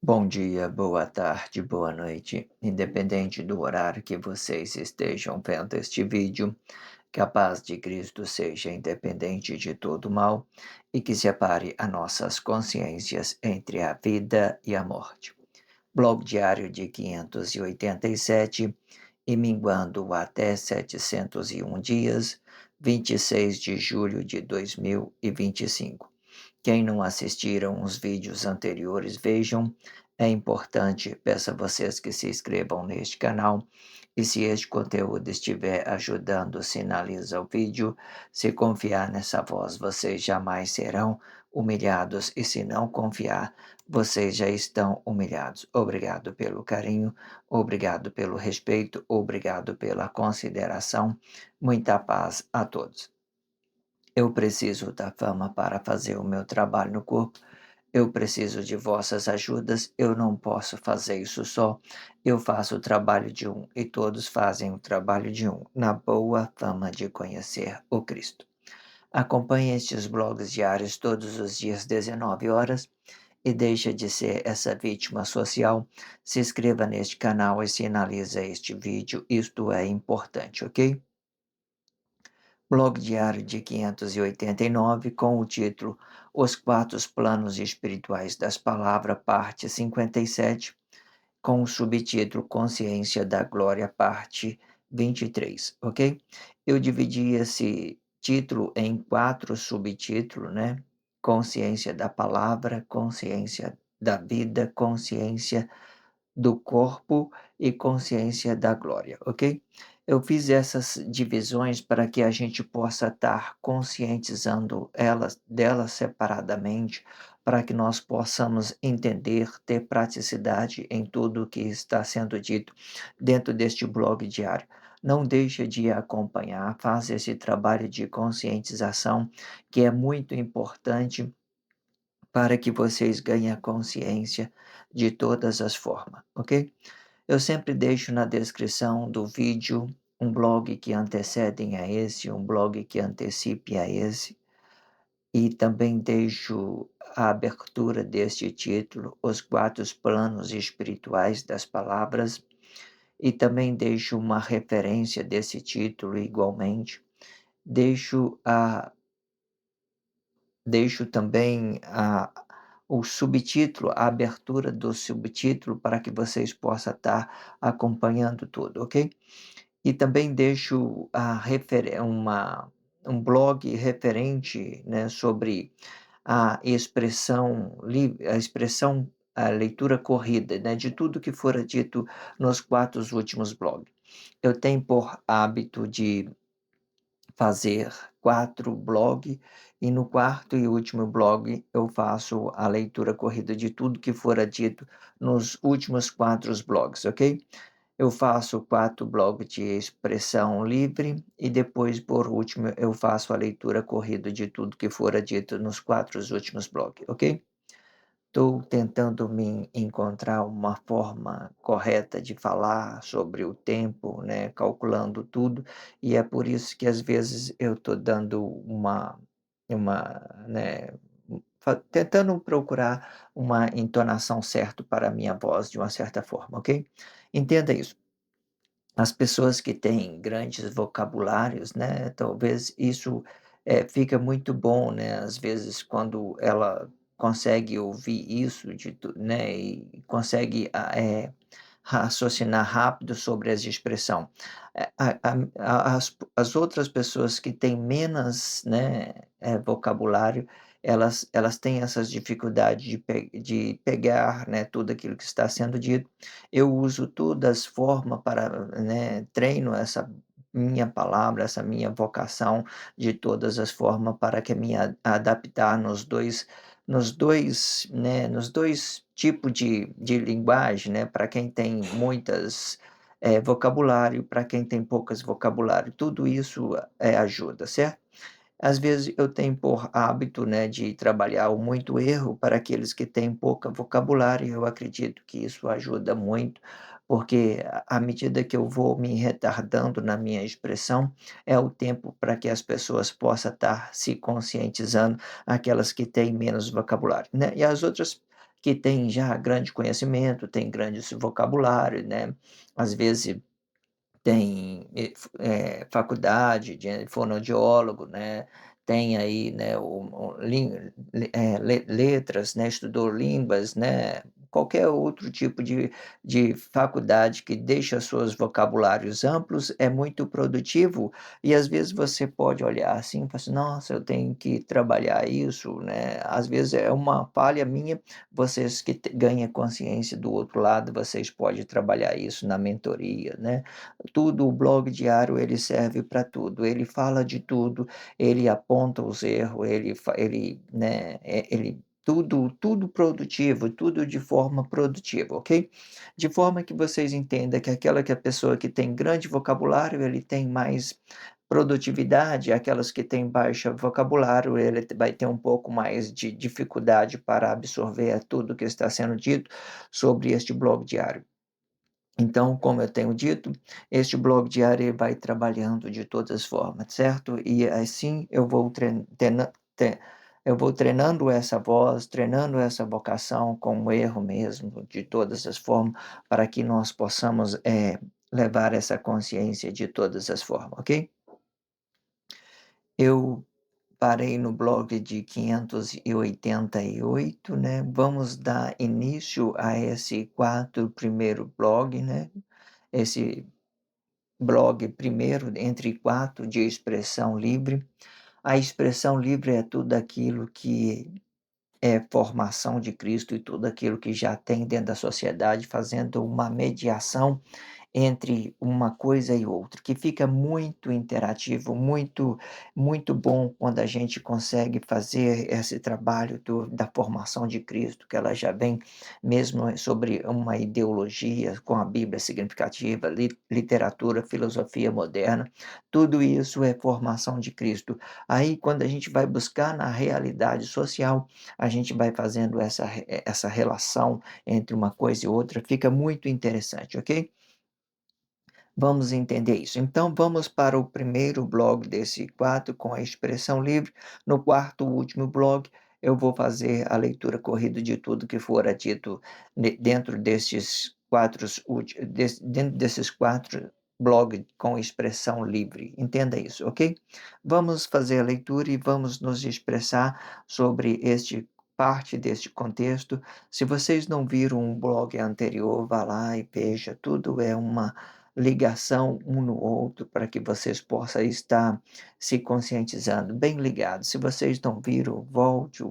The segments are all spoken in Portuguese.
Bom dia, boa tarde, boa noite, independente do horário que vocês estejam vendo este vídeo, que a paz de Cristo seja independente de todo mal e que separe as nossas consciências entre a vida e a morte. Blog diário de 587 e minguando até 701 dias, 26 de julho de 2025. Quem não assistiram os vídeos anteriores, vejam. É importante, peço a vocês que se inscrevam neste canal. E se este conteúdo estiver ajudando, sinaliza o vídeo. Se confiar nessa voz, vocês jamais serão humilhados. E se não confiar, vocês já estão humilhados. Obrigado pelo carinho, obrigado pelo respeito, obrigado pela consideração. Muita paz a todos. Eu preciso da fama para fazer o meu trabalho no corpo. Eu preciso de vossas ajudas. Eu não posso fazer isso só. Eu faço o trabalho de um e todos fazem o trabalho de um, na boa fama de conhecer o Cristo. Acompanhe estes blogs diários todos os dias, 19 horas, e deixa de ser essa vítima social. Se inscreva neste canal e sinaliza este vídeo. Isto é importante, ok? Blog diário de 589, com o título Os Quatro Planos Espirituais das Palavras, parte 57, com o subtítulo Consciência da Glória, parte 23, ok? Eu dividi esse título em quatro subtítulos, né? Consciência da Palavra, Consciência da Vida, Consciência do Corpo e Consciência da Glória, ok? Eu fiz essas divisões para que a gente possa estar conscientizando delas separadamente, para que nós possamos entender, ter praticidade em tudo o que está sendo dito dentro deste blog diário. Não deixe de acompanhar, faça esse trabalho de conscientização, que é muito importante para que vocês ganhem a consciência de todas as formas, ok? Eu sempre deixo na descrição do vídeo um blog que antecedem a esse, um blog que antecipe a esse, e também deixo a abertura deste título, Os Quatro Planos Espirituais das Palavras, e também deixo uma referência desse título igualmente. Deixo a Deixo também o subtítulo, a abertura do subtítulo para que vocês possam estar acompanhando tudo, ok? E também deixo um blog referente, né, sobre a leitura corrida, né, de tudo que fora dito nos 4 últimos blogs. Eu tenho por hábito de fazer 4 blog, e no quarto e último blog eu faço a leitura corrida de tudo que fora dito nos últimos 4 blogs, ok? Eu faço 4 blogs de expressão livre e depois, por último, eu faço a leitura corrida de tudo que fora dito nos 4 últimos blogs, ok? Estou tentando me encontrar uma forma correta de falar sobre o tempo, né, calculando tudo, e é por isso que às vezes eu estou dando né, tentando procurar uma entonação certa para a minha voz de uma certa forma, ok? Entenda isso. As pessoas que têm grandes vocabulários, né, talvez isso, fica muito bom, né, às vezes quando ela consegue ouvir isso né, e consegue raciocinar rápido sobre as expressão. As outras pessoas que têm menos, né, vocabulário, elas têm essas dificuldades de pegar, né, tudo aquilo que está sendo dito. Eu uso todas as formas para, né, treino essa minha palavra, essa minha vocação de todas as formas para que me adaptar nos dois tipos de linguagem, né, para quem tem muitas, vocabulário, para quem tem poucas vocabulário, tudo isso, ajuda, certo? Às vezes eu tenho por hábito, né, de trabalhar o muito erro para aqueles que têm pouca vocabulário, e eu acredito que isso ajuda muito, porque à medida que eu vou me retardando na minha expressão, é o tempo para que as pessoas possam estar se conscientizando, aquelas que têm menos vocabulário, né. E as outras que têm já grande conhecimento, têm grande vocabulário, né, às vezes tem, faculdade de fonoaudiólogo, né, tem aí, né, o letras, né, estudou línguas, né, qualquer outro tipo de faculdade que deixa seus vocabulários amplos, é muito produtivo, e às vezes você pode olhar assim e falar assim: "Nossa, eu tenho que trabalhar isso", né, às vezes é uma falha minha, vocês que ganha consciência do outro lado, vocês pode trabalhar isso na mentoria, né. Tudo, o blog diário ele serve para tudo, ele fala de tudo, ele aponta os erros, ele, né, ele tudo produtivo, tudo de forma produtiva, ok? De forma que vocês entendam que a pessoa que tem grande vocabulário, ele tem mais produtividade, aquelas que têm baixa vocabulário, ele vai ter um pouco mais de dificuldade para absorver tudo que está sendo dito sobre este blog diário. Então, como eu tenho dito, este blog diário ele vai trabalhando de todas as formas, certo? E assim eu vou eu vou treinando essa voz, treinando essa vocação com o erro mesmo, de todas as formas, para que nós possamos, levar essa consciência de todas as formas, ok? Eu parei no blog de 588, né, vamos dar início a esse quarto primeiro blog, né, esse blog primeiro entre 4 de expressão livre. A expressão livre é tudo aquilo que é formação de Cristo e tudo aquilo que já tem dentro da sociedade, fazendo uma mediação entre uma coisa e outra, que fica muito interativo, muito bom quando a gente consegue fazer esse trabalho da formação de Cristo, que ela já vem mesmo sobre uma ideologia com a Bíblia significativa, literatura, filosofia moderna, tudo isso é formação de Cristo. Aí, quando a gente vai buscar na realidade social, a gente vai fazendo essa relação entre uma coisa e outra, fica muito interessante, ok? Vamos entender isso. Então, vamos para o primeiro blog desse quadro com a expressão livre. No quarto último blog, eu vou fazer a leitura corrida de tudo que fora dito dentro desses dentro desses quatro blogs com expressão livre. Entenda isso, ok? Vamos fazer a leitura e vamos nos expressar sobre este parte deste contexto. Se vocês não viram um blog anterior, vá lá e veja. Tudo é uma ligação um no outro para que vocês possam estar se conscientizando, bem ligados. Se vocês não viram, volte,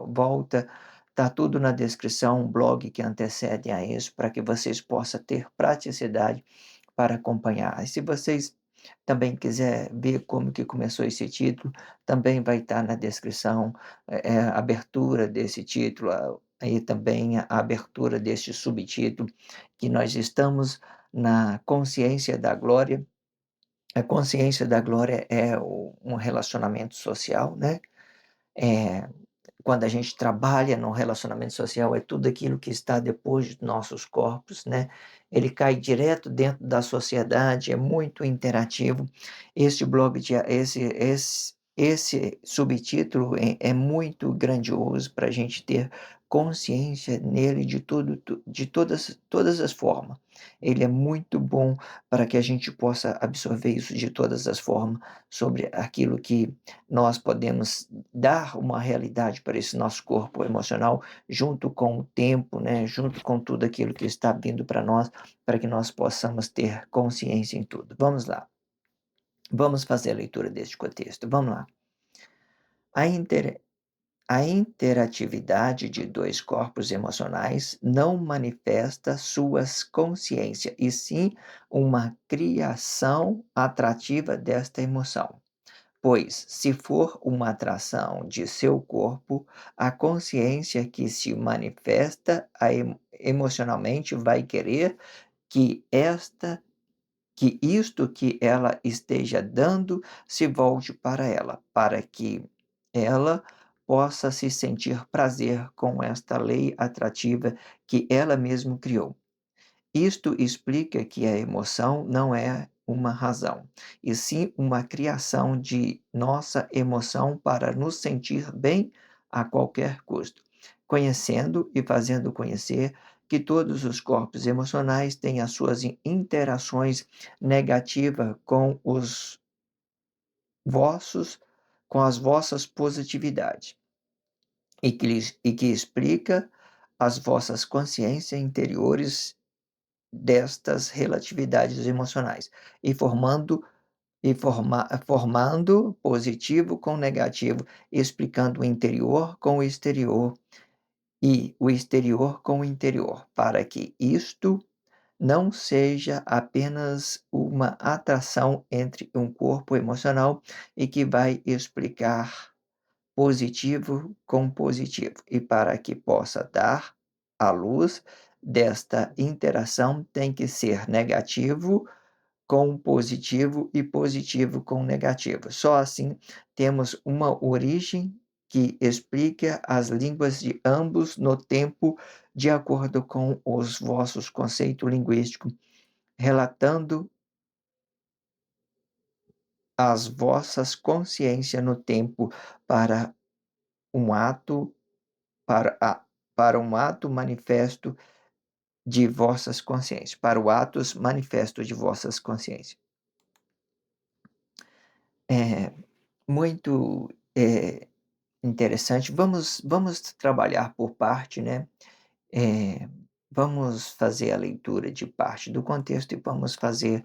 volta, tá tudo na descrição, um blog que antecede a isso, para que vocês possam ter praticidade para acompanhar. E se vocês também quiser ver como que começou esse título, também vai estar na descrição, a abertura desse título, aí também a abertura deste subtítulo, que nós estamos na consciência da glória. A consciência da glória é um relacionamento social, né? Eh Quando a gente trabalha no relacionamento social, é tudo aquilo que está depois de nossos corpos, né. Ele cai direto dentro da sociedade, é muito interativo. Este blog de esse subtítulo é muito grandioso para a gente ter consciência nele de tudo de todas as formas. Ele é muito bom para que a gente possa absorver isso de todas as formas, sobre aquilo que nós podemos dar uma realidade para esse nosso corpo emocional, junto com o tempo, né, junto com tudo aquilo que está vindo para nós, para que nós possamos ter consciência em tudo. Vamos lá, vamos fazer a leitura deste contexto, vamos lá. A inter a interatividade de 2 corpos emocionais não manifesta suas consciência, e sim uma criação atrativa desta emoção. Pois, se for uma atração de seu corpo, a consciência que se manifesta emocionalmente vai querer que isto que ela esteja dando se volte para ela, para que ela possa se sentir prazer com esta lei atrativa que ela mesma criou. Isto explica que a emoção não é uma razão, e sim uma criação de nossa emoção para nos sentir bem a qualquer custo. conhecendo e fazendo conhecer que todos os corpos emocionais têm as suas interações negativas vossos, com as vossas positividades, e que explica as vossas consciências interiores destas relatividades emocionais, e formando positivo com negativo, explicando o interior com o exterior e o exterior com o interior, para que isto não seja apenas uma atração entre um corpo emocional e que vai explicar positivo com positivo. E para que possa dar à luz desta interação, tem que ser negativo com positivo e positivo com negativo. Só assim temos uma origem que explica as línguas de ambos no tempo, de acordo com os vossos conceitos linguísticos, relatando as vossas consciências no tempo para um ato para a para um ato manifesto de vossas consciências, para o atos manifesto de vossas consciências. É muito, interessante. Vamos trabalhar por parte, né? Eh, Vamos fazer a leitura de parte do contexto e vamos fazer,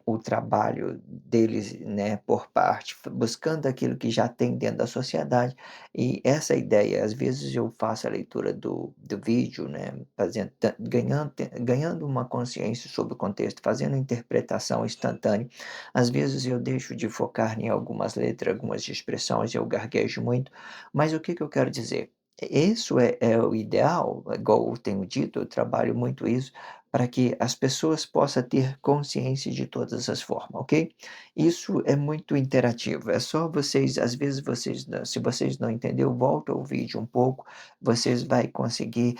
o trabalho deles, né, por parte, buscando aquilo que já tem dentro da sociedade. E essa ideia, às vezes eu faço a leitura do vídeo, né, fazendo ganhando uma consciência sobre o contexto, fazendo interpretação instantânea. Às vezes eu deixo de focar em algumas letras, algumas expressões, eu garguejo muito, mas o que que eu quero dizer? Isso é o ideal, igual eu tenho dito, eu trabalho muito isso, para que as pessoas possam ter consciência de todas as formas, ok? Isso é muito interativo, é só vocês, às vezes vocês, se vocês não entenderam, volta o vídeo um pouco, vocês vai conseguir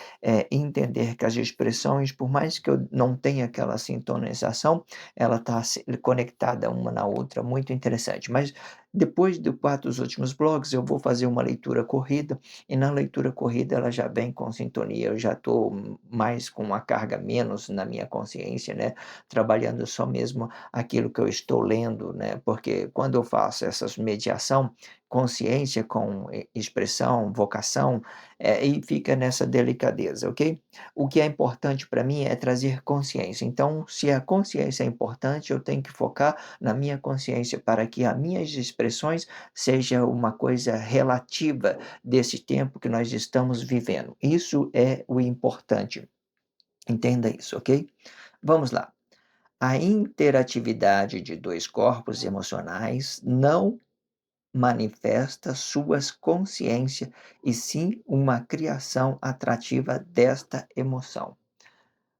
entender que as expressões, por mais que eu não tenha aquela sintonização, ela está conectada uma na outra, muito interessante. Mas depois de 4 últimos blogs, eu vou fazer uma leitura corrida, e na leitura corrida ela já vem com sintonia, eu já estou mais com uma carga menos na minha consciência, né, trabalhando só mesmo aquilo que eu estou lendo, né, porque quando eu faço essas mediação, consciência com expressão, vocação, e fica nessa delicadeza, ok? O que é importante para mim é trazer consciência, então se a consciência é importante, eu tenho que focar na minha consciência para que as minhas expressões seja uma coisa relativa desse tempo que nós estamos vivendo. Isso é o importante. Entenda isso, ok? Vamos lá. A interatividade de dois corpos emocionais não manifesta suas consciências e sim uma criação atrativa desta emoção.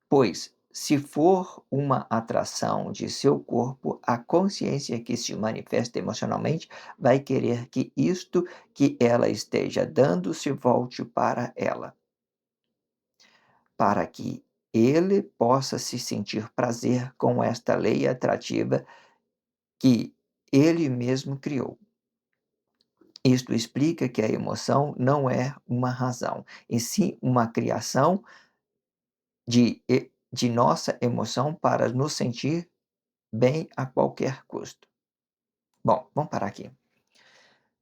Pois, se for uma atração de seu corpo, a consciência que se manifesta emocionalmente vai querer que isto que ela esteja dando se volte para ela, para que ele possa se sentir prazer com esta lei atrativa que ele mesmo criou. Isto explica que a emoção não é uma razão, e sim uma criação de nossa emoção para nos sentir bem a qualquer custo. Bom, vamos parar aqui.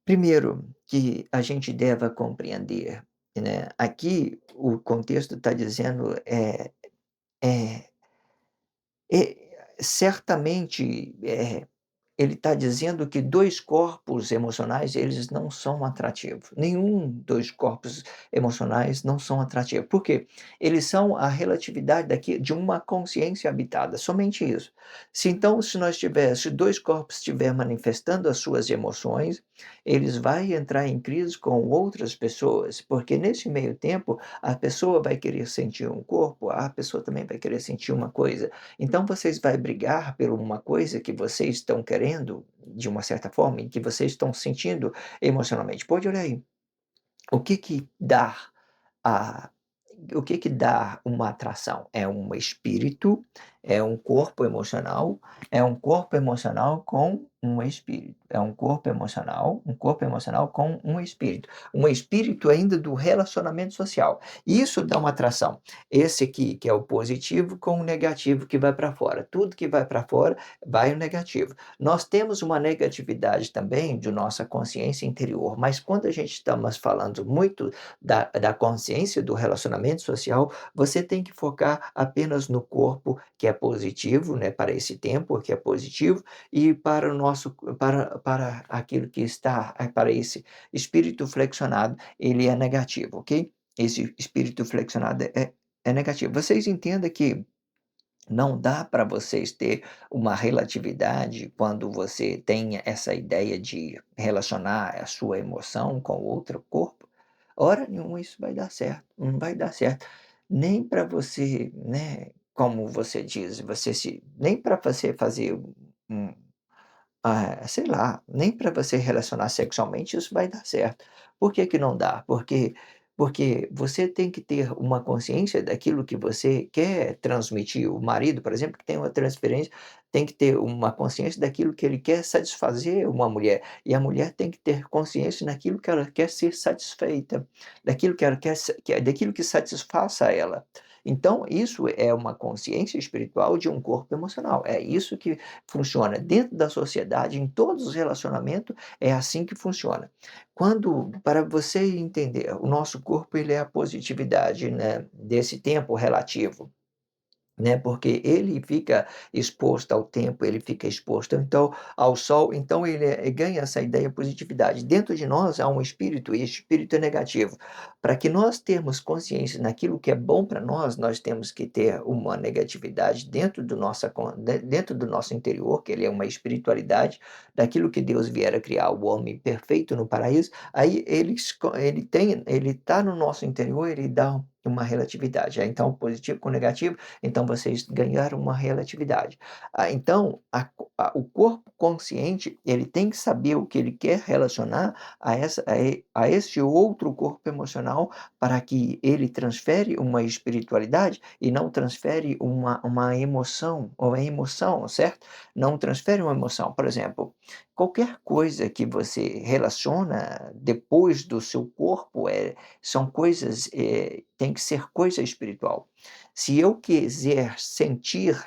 Primeiro, que a gente deva compreender, né, aqui o contexto está dizendo, é certamente, ele está dizendo que 2 corpos emocionais, eles não são atrativos. Nenhum 2 corpos emocionais não são atrativos. Por quê? Eles são a relatividade daqui de uma consciência habitada, somente isso. Se 2 corpos estiver manifestando as suas emoções, eles vai entrar em crise com outras pessoas, porque nesse meio tempo, a pessoa vai querer sentir um corpo, a pessoa também vai querer sentir uma coisa. Então vocês vai brigar por uma coisa que vocês estão querendo, de uma certa forma, e que vocês estão sentindo emocionalmente. Pode olhar aí. O que que dá a o que que dá uma atração? É um espírito, é um corpo emocional com um espírito. É um corpo emocional com um espírito ainda do relacionamento social. E isso dá uma atração. Esse aqui, que é o positivo, com o negativo que vai para fora. Tudo que vai para fora, vai o negativo. Nós temos uma negatividade também de nossa consciência interior, mas quando a gente estamos falando muito da consciência do relacionamento social, você tem que focar apenas no corpo, que é positivo, né, para esse tempo, que é positivo, e para o nosso para aquilo que está para esse espírito flexionado, ele é negativo, ok? Esse espírito flexionado é negativo. Vocês entendem que não dá para vocês ter uma relatividade quando você tem essa ideia de relacionar a sua emoção com outro corpo? Hora nenhuma isso vai dar certo, não vai dar certo. Nem para você, né, como você diz, nem para você fazer um sei lá, nem para você relacionar sexualmente isso vai dar certo. Por que que não dá? Porque você tem que ter uma consciência daquilo que você quer transmitir. O marido, por exemplo, que tem uma transferência, tem que ter uma consciência daquilo que ele quer satisfazer uma mulher, e a mulher tem que ter consciência naquilo que ela quer ser satisfeita, daquilo que ela quer sa que daquilo que satisfaça ela. Então isso é uma consciência espiritual de um corpo emocional, é isso que funciona dentro da sociedade, em todos os relacionamentos, é assim que funciona. Quando para você entender, o nosso corpo ele é a positividade, né, desse tempo relativo. Né, porque ele fica exposto ao tempo, ele fica exposto então ao sol, então ele ganha essa ideia positividade. Dentro de nós há um espírito, e esse espírito é negativo. Para que nós termos consciência naquilo que é bom para nós, nós temos que ter uma negatividade dentro do nosso interior, que ele é uma espiritualidade, daquilo que Deus vier a criar o homem perfeito no paraíso, aí ele está no nosso interior, ele dá uma relatividade. Aí então positivo com negativo, então vocês ganharam uma relatividade. Então o corpo consciente, ele tem que saber o que ele quer relacionar a esse outro corpo emocional, para que ele transfere uma espiritualidade e não transfere uma emoção, ou uma emoção, certo? Não transfere uma emoção. Por exemplo, qualquer coisa que você relaciona depois do seu corpo, são coisas, tem que ser coisa espiritual. Se eu quiser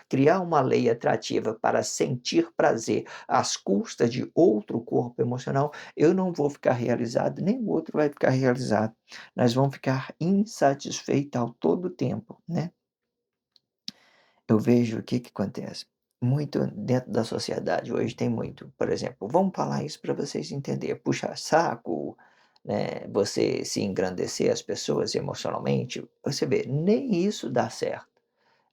criar uma lei atrativa para sentir prazer às custas de outro corpo emocional, eu não vou ficar realizado, nem o outro vai ficar realizado. Nós vamos ficar insatisfeitos ao todo tempo, né. Eu vejo o que que acontece, muito dentro da sociedade hoje tem muito, por exemplo, vamos falar isso para vocês entenderem, puxar saco, né, você se engrandecer as pessoas emocionalmente, você vê, nem isso dá certo.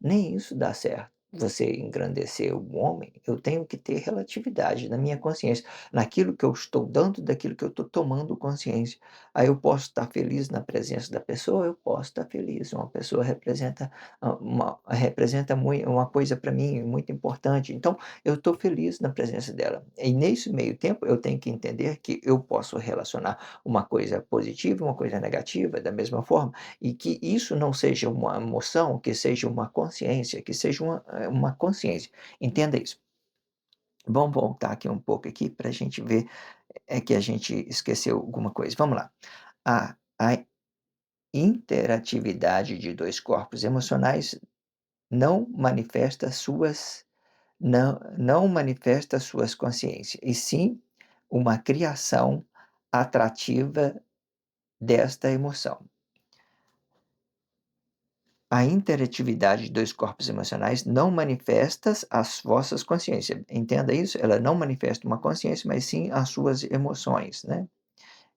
Nem isso dá certo. Você engrandecer o homem, eu tenho que ter relatividade na minha consciência, naquilo que eu estou dando, daquilo que eu estou tomando consciência. Aí eu posso estar feliz na presença da pessoa, eu posso estar feliz. Uma pessoa representa uma coisa para mim muito importante, então eu estou feliz na presença dela. E nesse meio tempo eu tenho que entender que eu posso relacionar uma coisa positiva e uma coisa negativa da mesma forma. E que isso não seja uma emoção, que seja uma consciência, que seja uma consciência. Entenda isso. Vamos voltar aqui um pouco aqui para a gente ver, que a gente esqueceu alguma coisa. Vamos lá. A interatividade de 2 corpos emocionais não manifesta suas não manifesta suas consciências, e sim uma criação atrativa desta emoção. A interatividade de 2 corpos emocionais não manifesta as vossas consciências. Entenda isso, ela não manifesta uma consciência, mas sim as suas emoções, né.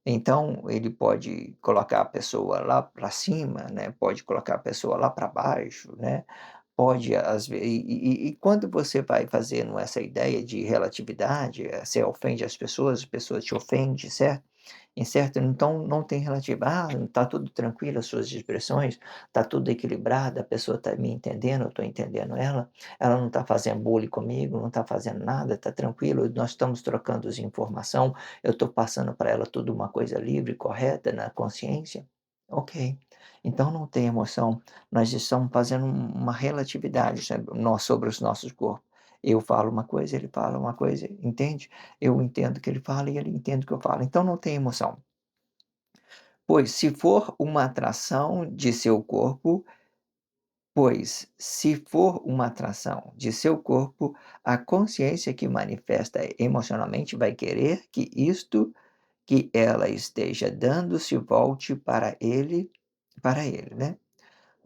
Então, ele pode colocar a pessoa lá para cima, né, pode colocar a pessoa lá para baixo, né, pode às ve e quando você vai fazendo essa ideia de relatividade, você ofende as pessoas te ofendem, certo? Certo? Então não tem relativo. "Ah, tá tudo tranquilo as suas expressões, tá tudo equilibrado, a pessoa tá me entendendo, eu tô entendendo ela não tá fazendo bullying comigo, não tá fazendo nada, tá tranquilo, nós estamos trocando de informação, eu tô passando para ela tudo uma coisa livre, correta, na consciência". Ok. Então não tem emoção, nós estamos fazendo uma relatividade sobre os nossos corpos. Eu falo uma coisa, ele fala uma coisa, entende? Eu entendo o que ele fala e ele entende o que eu falo, então não tem emoção. Pois se for uma atração de seu corpo Pois, se for uma atração de seu corpo, a consciência que manifesta emocionalmente vai querer que isto que ela esteja dando se volte para ele, né.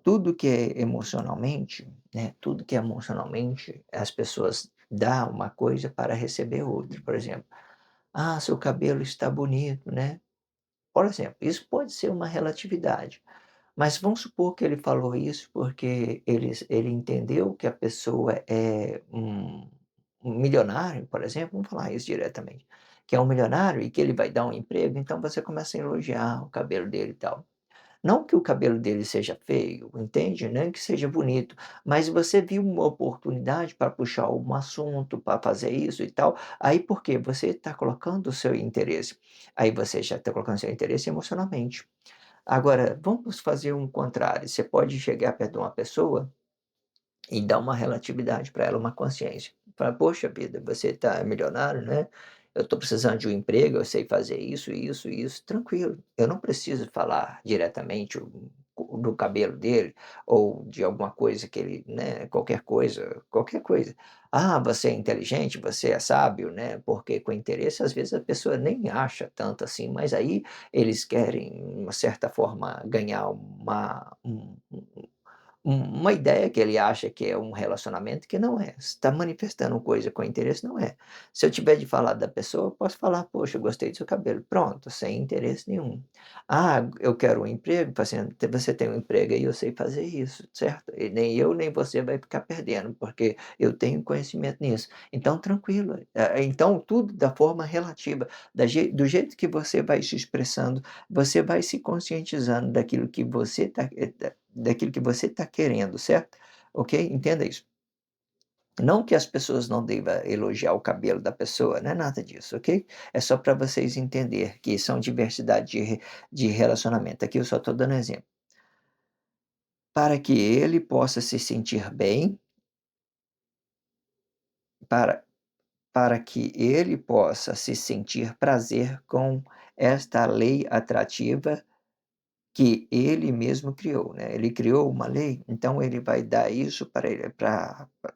Tudo que é emocionalmente, né, tudo que é emocionalmente, as pessoas dá uma coisa para receber outra. Por exemplo: "Ah, seu cabelo está bonito", né. Por exemplo, isso pode ser uma relatividade. Mas vamos supor que ele falou isso porque ele entendeu que a pessoa é um milionário, por exemplo, vamos falar isso diretamente, que é um milionário e que ele vai dar um emprego, então você começa a elogiar o cabelo dele e tal. Não que o cabelo dele seja feio, entende, nem que seja bonito, mas você viu uma oportunidade para puxar um assunto, para fazer isso e tal, aí por quê? Você está colocando o seu interesse, aí você já está colocando o seu interesse emocionalmente. Agora, vamos fazer um contrário, você pode chegar perto de uma pessoa e dar uma relatividade para ela, uma consciência. Fala: "Poxa vida, você está milionário, né, eu estou precisando de um emprego, eu sei fazer isso, isso, isso", tranquilo, eu não preciso falar diretamente do cabelo dele ou de alguma coisa que ele, né, qualquer coisa, qualquer coisa. "Ah, você é inteligente, você é sábio", né, porque com interesse, às vezes, a pessoa nem acha tanto assim, mas aí eles querem, de uma certa forma, ganhar uma ideia que ele acha que é um relacionamento que não é. Se está manifestando coisa com interesse, não é. Se eu tiver de falar da pessoa, eu posso falar: "Poxa, eu gostei do seu cabelo", pronto, sem interesse nenhum. "Ah, eu quero um emprego", fazendo "Você tem um emprego aí, eu sei fazer isso", certo? E nem eu nem você vai ficar perdendo, porque eu tenho conhecimento nisso. Então tranquilo, então tudo da forma relativa, do jeito que você vai se expressando, você vai se conscientizando daquilo que você está querendo, certo? Ok? Entenda isso. Não que as pessoas não devam elogiar o cabelo da pessoa, não é nada disso, ok? É só para vocês entender que são diversidade de relacionamento. Aqui eu só estou dando exemplo. Para que ele possa se sentir bem, para, para que ele possa se sentir prazer com esta lei atrativa que ele mesmo criou, né, ele criou uma lei, então ele vai dar isso para ele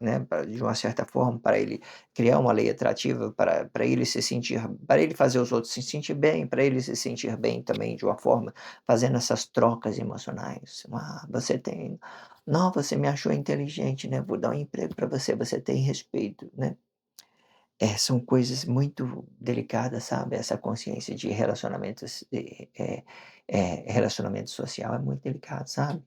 né, de uma certa forma, para ele criar uma lei atrativa para ele se sentir para ele fazer os outros se sentir bem, para ele se sentir bem também de uma forma, fazendo essas trocas emocionais. "Ah, você tem não, você me achou inteligente, né, vou dar um emprego para você, você tem respeito", né. São coisas muito delicadas, sabe, essa consciência de relacionamentos, relacionamento social é muito delicado, sabe.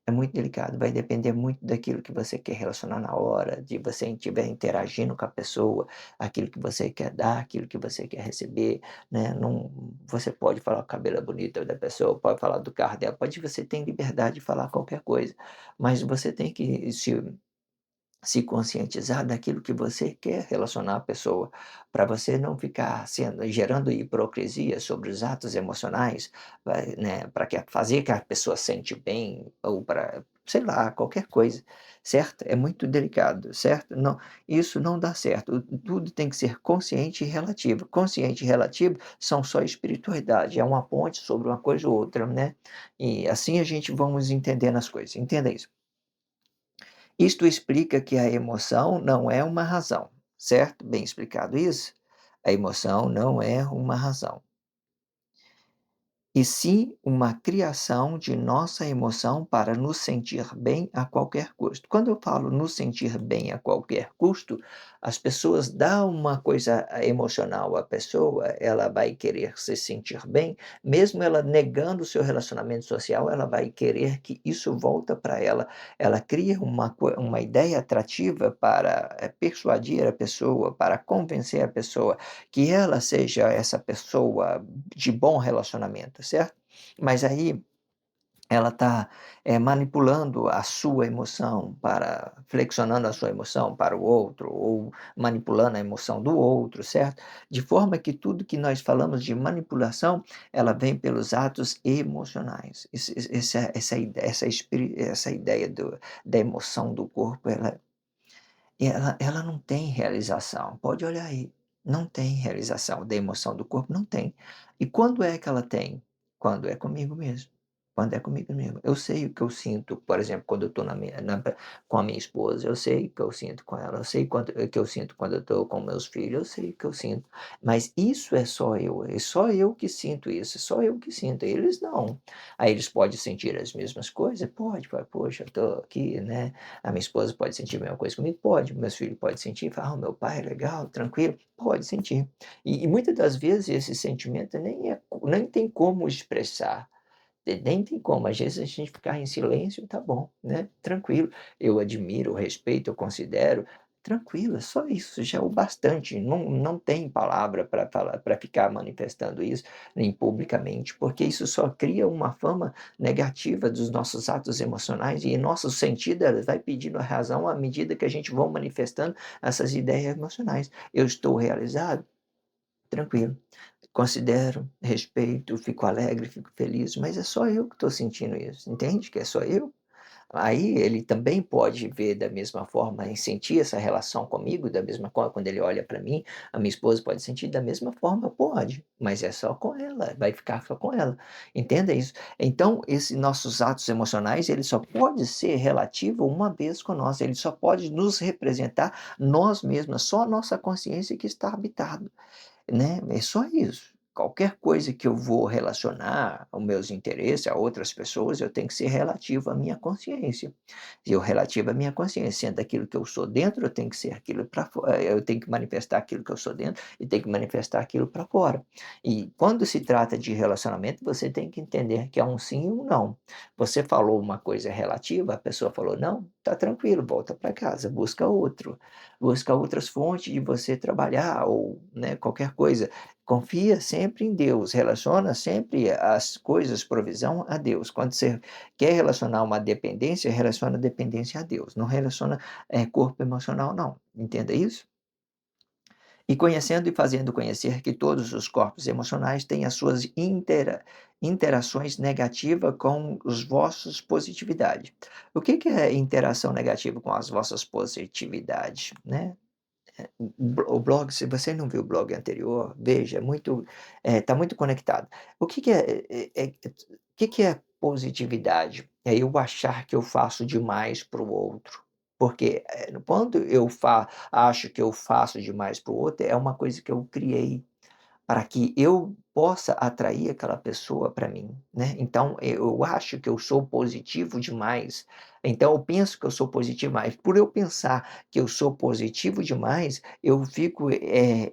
É muito delicado, vai depender muito daquilo que você quer relacionar na hora, de você estiver interagindo com a pessoa, aquilo que você quer dar, aquilo que você quer receber, né, não você pode falar o cabelo é bonito da pessoa, pode falar do carro dela, você tem liberdade de falar qualquer coisa, mas você tem que se conscientizar daquilo que você quer relacionar a pessoa, para você não ficar gerando hipocrisia sobre os atos emocionais, né, para fazer que a pessoa sente bem ou para, sei lá, qualquer coisa, certo? É muito delicado, certo? Não, isso não dá certo. Tudo tem que ser consciente e relativo. Consciente e relativo são só espiritualidade, é uma ponte sobre uma coisa ou outra, né? E assim a gente vamos entendendo as coisas. Entenda isso. Isto explica que a emoção não é uma razão, certo? Bem explicado isso? A emoção não é uma razão, e sim uma criação de nossa emoção para nos sentir bem a qualquer custo. Quando eu falo nos sentir bem a qualquer custo, as pessoas dão uma coisa emocional à pessoa, ela vai querer se sentir bem, mesmo ela negando o seu relacionamento social, ela vai querer que isso volta para ela. Ela cria uma ideia atrativa para persuadir a pessoa, para convencer a pessoa que ela seja essa pessoa de bom relacionamento, certo? Mas aí ela está, manipulando a sua emoção flexionando a sua emoção para o outro ou manipulando a emoção do outro, certo? De forma que tudo que nós falamos de manipulação, ela vem pelos atos emocionais. Essa ideia da emoção do corpo, ela não tem realização, pode olhar aí, não tem realização da emoção do corpo, não tem. E quando é que ela tem? Quando é comigo mesmo, quando é comigo mesmo. Eu sei o que eu sinto, por exemplo, quando eu estou com a minha esposa, eu sei o que eu sinto com ela, eu sei quanto o que eu sinto quando eu estou com meus filhos, eu sei o que eu sinto, mas isso é só eu que sinto isso, é só eu que sinto, eles não. Aí eles podem sentir as mesmas coisas? Pode, fala: "Poxa, eu estou aqui, né, a minha esposa pode sentir a mesma coisa comigo? Pode. Meus filhos podem sentir, falar: "Ah, meu pai é legal, tranquilo". Pode sentir. E muitas das vezes esse sentimento nem tem como expressar, nem tem como. Às vezes a gente ficar em silêncio, tá bom, né, tranquilo. Eu admiro, eu respeito, eu considero, tranquilo, é só isso, já é o bastante. Não tem palavra para falar, para ficar manifestando isso, nem publicamente, porque isso só cria uma fama negativa dos nossos atos emocionais e nosso sentido, ela vai pedindo a razão à medida que a gente vão manifestando essas ideias emocionais. Eu estou realizado? Tranquilo. Considero, respeito, fico alegre, fico feliz, mas é só eu que estou sentindo isso, entende que é só eu? Aí ele também pode ver da mesma forma e sentir essa relação comigo da mesma forma quando ele olha para mim, a minha esposa pode sentir da mesma forma, pode, mas é só com ela, vai ficar só com ela, entenda isso. Então esses nossos atos emocionais, ele só pode ser relativo uma vez com nós, ele só pode nos representar nós mesmos, só a nossa consciência que está habitado. Né, é só isso. Qualquer coisa que eu vou relacionar aos meus interesses, a outras pessoas, eu tenho que ser relativo à minha consciência. E eu relativo à minha consciência, sendo aquilo que eu sou dentro, eu tenho que ser aquilo para fora, eu tenho que manifestar aquilo que eu sou dentro e tenho que manifestar aquilo para fora. E quando se trata de relacionamento, você tem que entender que é um sim e um não. Você falou uma coisa relativa, a pessoa falou não, tá tranquilo, volta para casa, busca outro. Busca outras fontes de você trabalhar ou, né, qualquer coisa. Confia sempre em Deus, relaciona sempre as coisas, provisão a Deus. Quando você quer relacionar uma dependência, relaciona a dependência a Deus, não relaciona, corpo emocional não, entenda isso? E conhecendo e fazendo conhecer que todos os corpos emocionais têm as suas interações negativas com os vossos positividade. O que que é interação negativa com as vossas positividades, né? O blog, se você não viu o blog anterior, veja, é muito, tá muito conectado. O que que o que que é positividade? É eu achar que eu faço demais para o outro, porque, quando eu acho que eu faço demais para o outro, é uma coisa que eu criei. Para que eu possa atrair aquela pessoa para mim, né. Então eu acho que eu sou positivo demais, então eu penso que eu sou positivo demais. Por eu pensar que eu sou positivo demais, eu fico,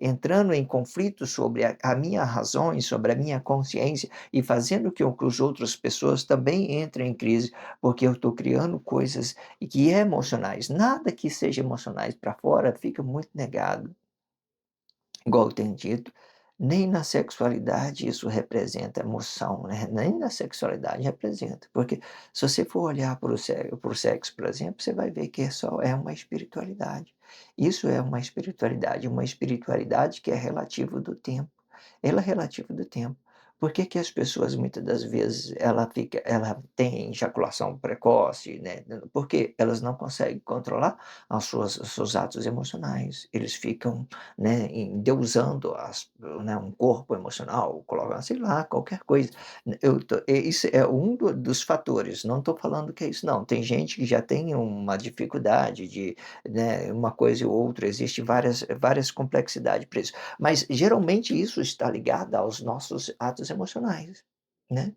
entrando em conflito sobre a minha razão e sobre a minha consciência e fazendo que os outras pessoas também entrem em crise, porque eu estou criando coisas que é emocionais. Nada que seja emocionais para fora fica muito negado. Igual eu tenho dito, nem na sexualidade isso representa emoção, né, nem na sexualidade representa, porque se você for olhar para o sexo, por exemplo, você vai ver que é uma espiritualidade. Isso é uma espiritualidade que é relativo do tempo. Ela é relativa do tempo. Por que que as pessoas muitas das vezes ela tem ejaculação precoce, né, porque elas não conseguem controlar os seus atos emocionais. Eles ficam, né, endeusando né, um corpo emocional, colocam, sei lá, qualquer coisa. Isso é um dos fatores, não estou falando que é isso não, tem gente que já tem uma dificuldade de, né, uma coisa e outra, existe várias complexidades para isso. Mas geralmente isso está ligado aos nossos atos emocionais, né.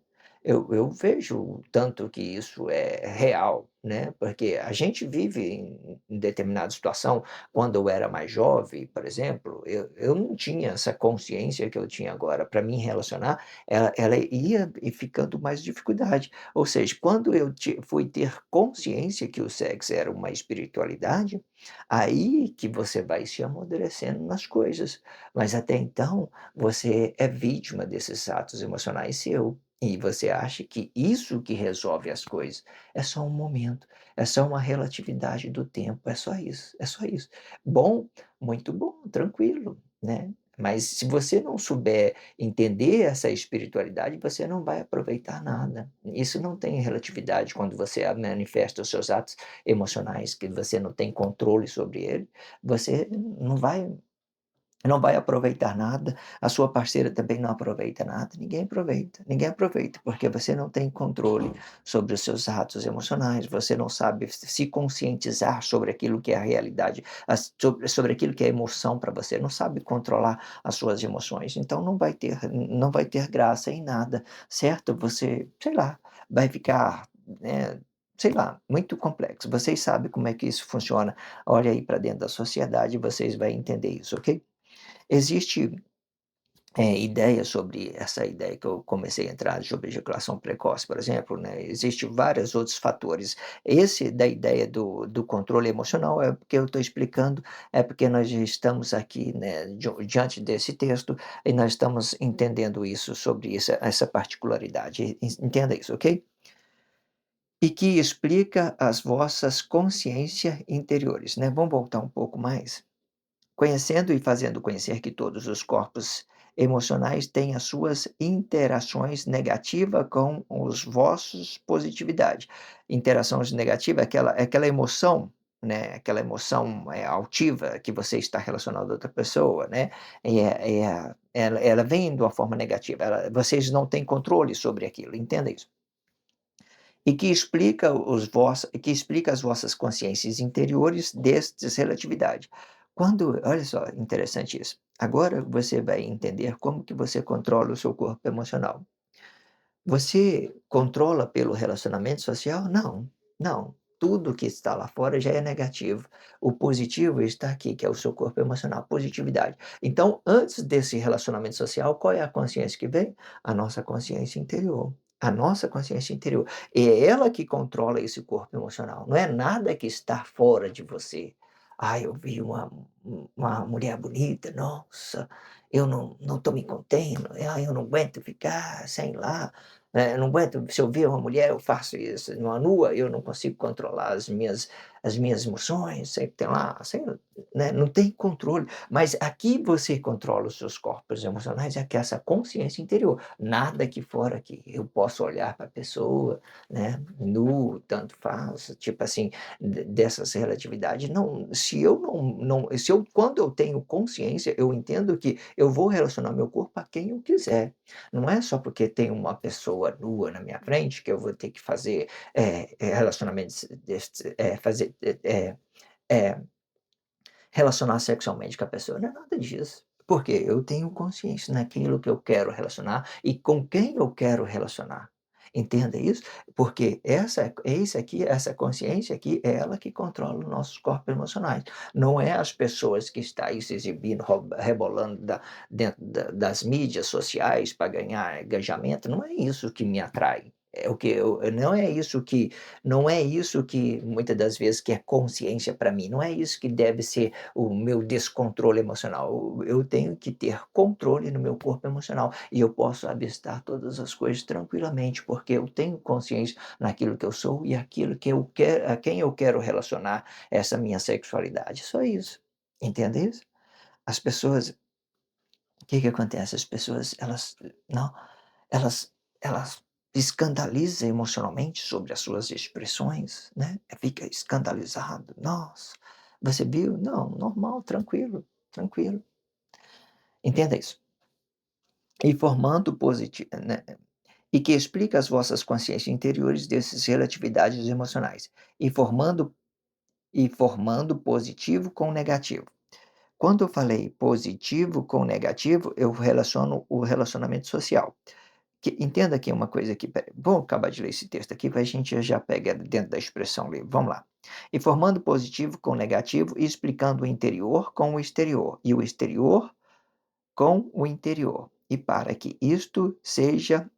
Eu vejo o tanto que isso é real, né, porque a gente vive em determinada situação. Quando eu era mais jovem, por exemplo, eu não tinha essa consciência que eu tinha agora. Para mim relacionar, ela ia e ficando mais dificuldade. Ou seja, quando eu fui ter consciência que o sexo era uma espiritualidade, aí que você vai se amadurecendo nas coisas. Mas até então, você é vítima desses atos emocionais seu. E você acha que isso que resolve as coisas. É só um momento, é só uma relatividade do tempo, é só isso, é só isso. Bom, muito bom, tranquilo, né. Mas se você não souber entender essa espiritualidade, você não vai aproveitar nada. Isso não tem relatividade quando você manifesta os seus atos emocionais, que você não tem controle sobre ele, você não vai aproveitar nada, a sua parceira também não aproveita nada, ninguém aproveita, porque você não tem controle sobre os seus atos emocionais, você não sabe se conscientizar sobre aquilo que é a realidade, sobre aquilo que é emoção para você, não sabe controlar as suas emoções, então não vai ter graça em nada, certo? Você, sei lá, vai ficar, sei lá, muito complexo. Vocês sabem como é que isso funciona, olha aí para dentro da sociedade, vocês vão entender isso, ok? Existe, ideia sobre essa ideia que eu comecei a entrar sobre ejaculação precoce, por exemplo, né, existe vários outros fatores. Esse da ideia do controle emocional é porque eu estou explicando, é porque nós já estamos aqui, né, diante desse texto, e nós estamos entendendo isso sobre essa particularidade. Entenda isso, ok? E que explica as vossas consciência interiores, né. Vamos voltar um pouco mais? Conhecendo e fazendo conhecer que todos os corpos emocionais têm as suas interações negativa com os vossos positividade. Interações negativa é aquela emoção, né, aquela emoção, altiva que você está relacionado a outra pessoa, né, ela vem de uma forma negativa, vocês não têm controle sobre aquilo, entenda isso. E que explica as vossas consciências interiores destes relatividade. Quando olha só, interessante isso. Agora você vai entender como que você controla o seu corpo emocional. Você controla pelo relacionamento social? Não, não. Tudo que está lá fora já é negativo. O positivo está aqui, que é o seu corpo emocional, positividade. Então, antes desse relacionamento social, qual é a consciência que vem? A nossa consciência interior. A nossa consciência interior. E é ela que controla esse corpo emocional. Não é nada que está fora de você. Ah, eu vi uma mulher bonita, nossa, eu não estou me contendo, ah, eu não aguento ficar sem lá. Eu não aguento, se eu ver uma mulher, eu faço isso, numa nua, eu não consigo controlar as minhas emoções, sempre tem lá, sempre, né, não tem controle. Mas aqui você controla os seus corpos emocionais, é que essa consciência interior, nada aqui fora aqui. Eu posso olhar para a pessoa, né, nu, tanto faz, tipo assim, dessas relatividades. Não, se eu quando eu tenho consciência, eu entendo que eu vou relacionar meu corpo a quem eu quiser. Não é só porque tem uma pessoa nua na minha frente que eu vou ter que fazer, relacionamentos fazer, relacionar sexualmente com a pessoa, não é nada disso. Porque eu tenho consciência naquilo que eu quero relacionar e com quem eu quero relacionar. Entenda isso? Porque essa consciência aqui, é ela que controla os nossos corpos emocionais. Não é as pessoas que estão aí se exibindo, rebolando dentro das mídias sociais para ganhar engajamento, não é isso que me atrai. É o que eu não é isso que muitas das vezes que é consciência para mim, não é isso que deve ser o meu descontrole emocional. Eu tenho que ter controle no meu corpo emocional e eu posso avistar todas as coisas tranquilamente, porque eu tenho consciência naquilo que eu sou e aquilo que eu quero, a quem eu quero relacionar essa minha sexualidade. Só isso. Entende isso? As pessoas, o que que acontece? As pessoas, não, elas elas escandalizam emocionalmente sobre as suas expressões, né, fica escandalizado. "Nossa, você viu?" Não, normal, tranquilo, tranquilo. Entenda isso. E formando positi né, e que explica as vossas consciências interiores desses relatividades emocionais, e formando positivo com negativo. Quando eu falei positivo com negativo, eu relaciono o relacionamento social. Entenda aqui uma coisa aqui, vou acabar de ler esse texto aqui, para a gente já pega dentro da expressão livre. Vamos lá. E formando positivo com negativo e explicando o interior com o exterior, e o exterior com o interior. E para que isto seja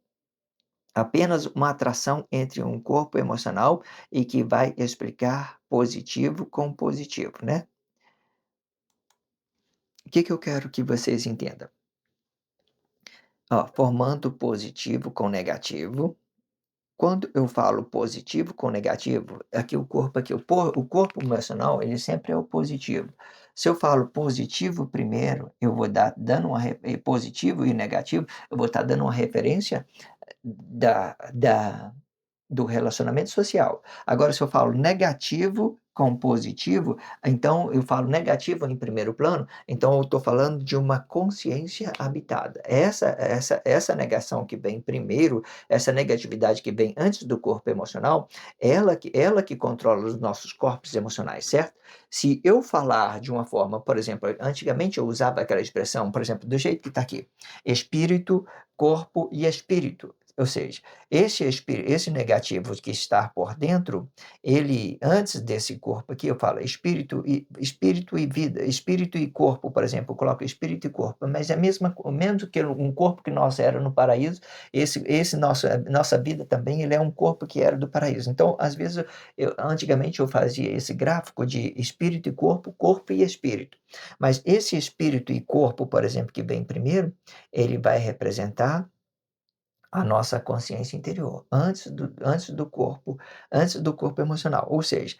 apenas uma atração entre um corpo emocional e que vai explicar positivo com positivo, né? O que que eu quero que vocês entendam? Ó, formando positivo com negativo, quando eu falo positivo com negativo, o corpo emocional, ele sempre é o positivo. Se eu falo positivo primeiro, eu vou dar dando uma positivo e negativo, eu vou estar dando uma referência da do relacionamento social. Agora, se eu falo negativo com positivo, então eu falo negativo em primeiro plano, então eu estou falando de uma consciência habitada. Essa negação que vem primeiro, essa negatividade que vem antes do corpo emocional, ela que controla os nossos corpos emocionais, certo? Se eu falar de uma forma, por exemplo, antigamente eu usava aquela expressão, por exemplo, do jeito que está aqui: espírito, corpo e espírito. Ou seja, esse negativo que está por dentro, ele antes desse corpo aqui, eu falo espírito e vida, espírito e corpo, por exemplo, eu coloco espírito e corpo, mas é o mesmo que um corpo que nós era no paraíso, esse nossa vida também, ele é um corpo que era do paraíso. Então, às vezes, antigamente eu fazia esse gráfico de espírito e corpo, corpo e espírito. Mas esse espírito e corpo, por exemplo, que vem primeiro, ele vai representar a nossa consciência interior, antes do corpo emocional. Ou seja,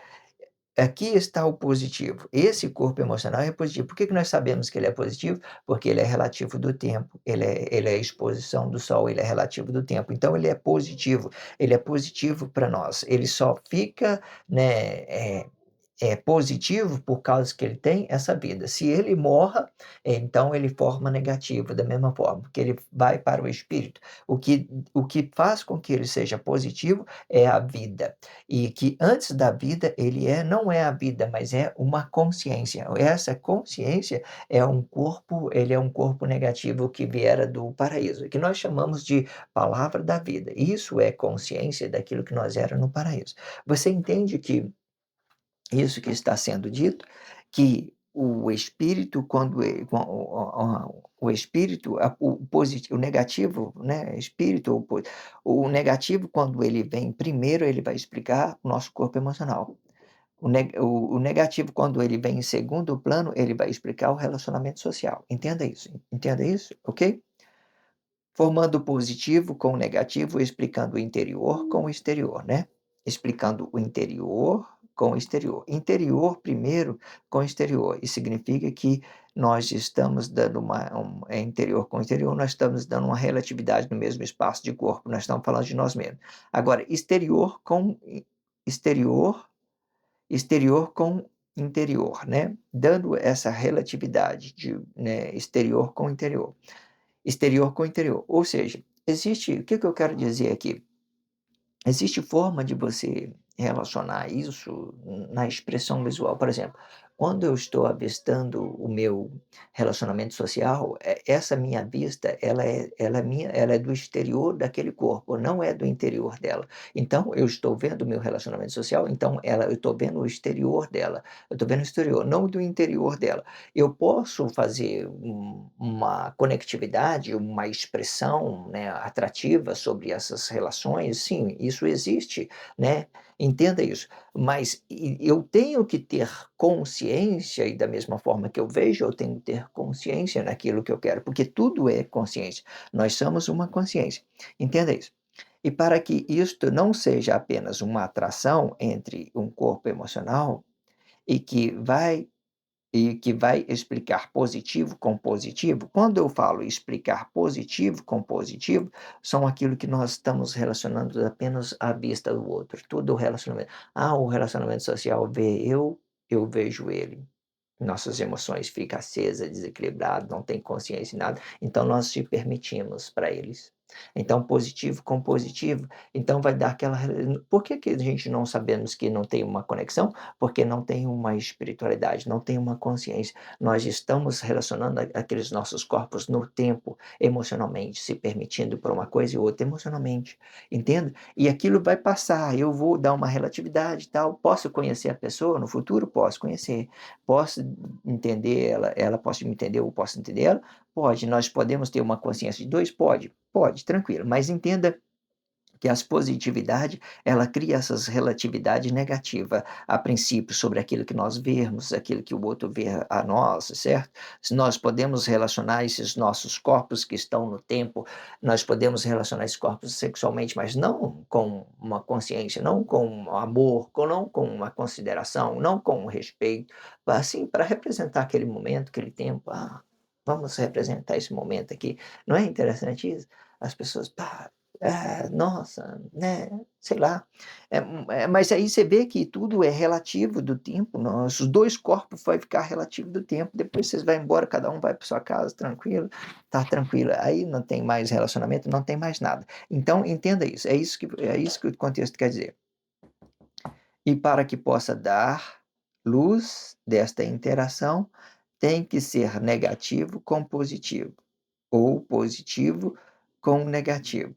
aqui está o positivo. Esse corpo emocional é positivo. Por que que nós sabemos que ele é positivo? Porque ele é relativo do tempo, ele é a exposição do sol, ele é relativo do tempo. Então ele é positivo para nós. Ele só fica, né, positivo por causa que ele tem essa vida. Se ele morra, então ele forma negativo da mesma forma, porque ele vai para o espírito. O que faz com que ele seja positivo é a vida, e que antes da vida não é a vida, mas é uma consciência. Essa consciência ele é um corpo negativo que viera do paraíso, que nós chamamos de palavra da vida. Isso é consciência daquilo que nós era no paraíso. Você entende que isso que está sendo dito, que o espírito quando o espírito, o negativo, né, espírito o negativo quando ele vem primeiro, ele vai explicar o nosso corpo emocional. O negativo quando ele vem em segundo plano, ele vai explicar o relacionamento social. Entenda isso, ok? Formando o positivo com o negativo, explicando o interior com o exterior, né? Explicando o interior com o exterior. Interior primeiro com o exterior. Isso significa que nós estamos dando interior com exterior, nós estamos dando uma relatividade no mesmo espaço de corpo, nós estamos falando de nós mesmos. Agora, exterior, exterior com interior, né? Dando essa relatividade de, né, exterior com interior. Exterior com interior. Ou seja, o que que eu quero dizer aqui? Existe forma de você relacionar isso na expressão visual. Por exemplo, quando eu estou avistando o meu relacionamento social, essa minha vista, ela é do exterior daquele corpo, não é do interior dela. Então, eu estou vendo o meu relacionamento social, então eu estou vendo o exterior dela, eu estou vendo o exterior, não do interior dela. Eu posso fazer uma conectividade, uma expressão, né, atrativa sobre essas relações, sim, isso existe, né? Entenda isso. Mas eu tenho que ter consciência, e da mesma forma que eu vejo, eu tenho que ter consciência naquilo que eu quero, porque tudo é consciência. Nós somos uma consciência. Entenda isso. E para que isto não seja apenas uma atração entre um corpo emocional e que vai explicar positivo com positivo, quando eu falo explicar positivo com positivo, são aquilo que nós estamos relacionando apenas à vista do outro, tudo o relacionamento. O relacionamento social vê eu vejo ele. Nossas emoções ficam acesas, desequilibradas, não tem consciência em nada, então nós se permitimos para eles. Então positivo com positivo, então vai dar aquela por que que a gente não sabemos que não tem uma conexão? Porque não tem uma espiritualidade, não tem uma consciência. Nós estamos relacionando aqueles nossos corpos no tempo, emocionalmente, se permitindo por uma coisa e outra emocionalmente, entende? E aquilo vai passar, eu vou dar uma relatividade e tal, posso conhecer a pessoa no futuro? Posso conhecer. Posso entender ela pode me entender, eu posso entender ela? Pode. Nós podemos ter uma consciência de 2? Pode, tranquilo. Mas entenda que as positividade, ela cria essas relatividade negativa, a princípio, sobre aquilo que nós vemos, aquilo que o outro vê a nós, certo? Se nós podemos relacionar esses nossos corpos que estão no tempo, nós podemos relacionar esses corpos sexualmente, mas não com uma consciência, não com um amor, não com uma consideração, não com um respeito, assim, para representar aquele momento, aquele tempo. Ah, vamos representar esse momento aqui. Não é interessante isso? As pessoas, pá, nossa, né, sei lá. Mas aí você vê que tudo é relativo do tempo, os 2 corpos vai ficar relativo do tempo, depois vocês vai embora, cada um vai para sua casa tranquilo, tá tranquilo, aí não tem mais relacionamento, não tem mais nada. Então entenda isso, é isso que o contexto quer dizer. E para que possa dar luz desta interação, tem que ser negativo com positivo, ou positivo com negativo.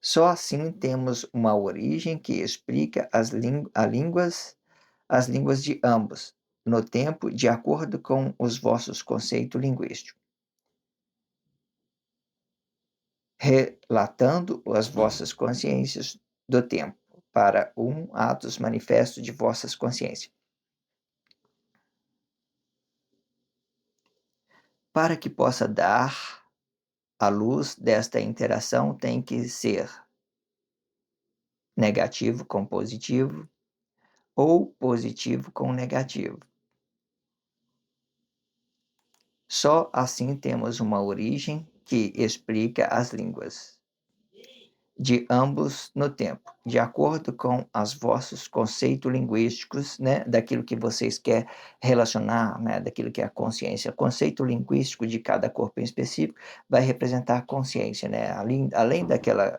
Só assim temos uma origem que explica as línguas de ambos, no tempo, de acordo com os vossos conceitos linguísticos, relatando as vossas consciências do tempo, para atos manifestos de vossas consciências. Para que possa dar a luz desta interação, tem que ser negativo com positivo, ou positivo com negativo. Só assim temos uma origem que explica as línguas de ambos no tempo, de acordo com os vossos conceitos linguísticos, né, daquilo que vocês querem relacionar, né, daquilo que é a consciência. O conceito linguístico de cada corpo em específico vai representar a consciência, né, além daquela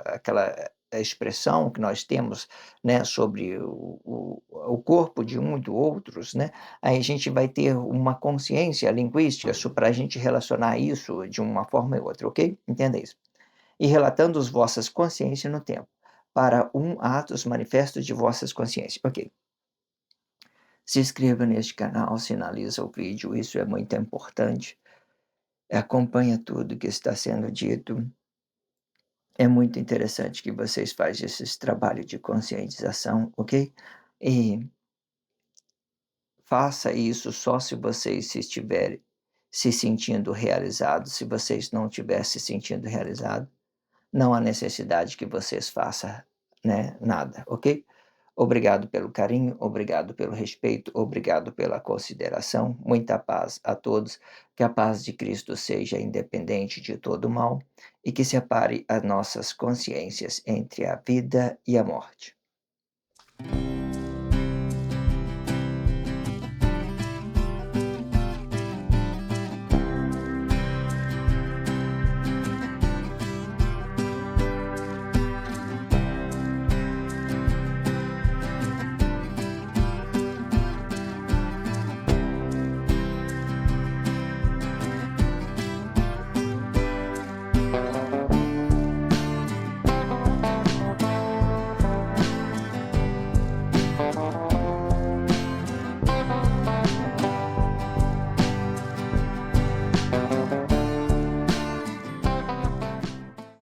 expressão que nós temos, né, sobre o corpo de um e do outros, né, aí a gente vai ter uma consciência linguística para a gente relacionar isso de uma forma ou outra, ok? Entenda isso. E relatando as vossas consciências no tempo, para atos manifestos de vossas consciências. Ok. Se inscreva neste canal, sinaliza o vídeo, isso é muito importante. Acompanha tudo que está sendo dito. É muito interessante que vocês façam esse trabalho de conscientização, ok? E faça isso só se vocês se estiverem se sentindo realizados. Se vocês não estiverem se sentindo realizados, não há necessidade que vocês façam, né, nada, ok? Obrigado pelo carinho, obrigado pelo respeito, obrigado pela consideração. Muita paz a todos. Que a paz de Cristo seja independente de todo mal e que separe as nossas consciências entre a vida e a morte.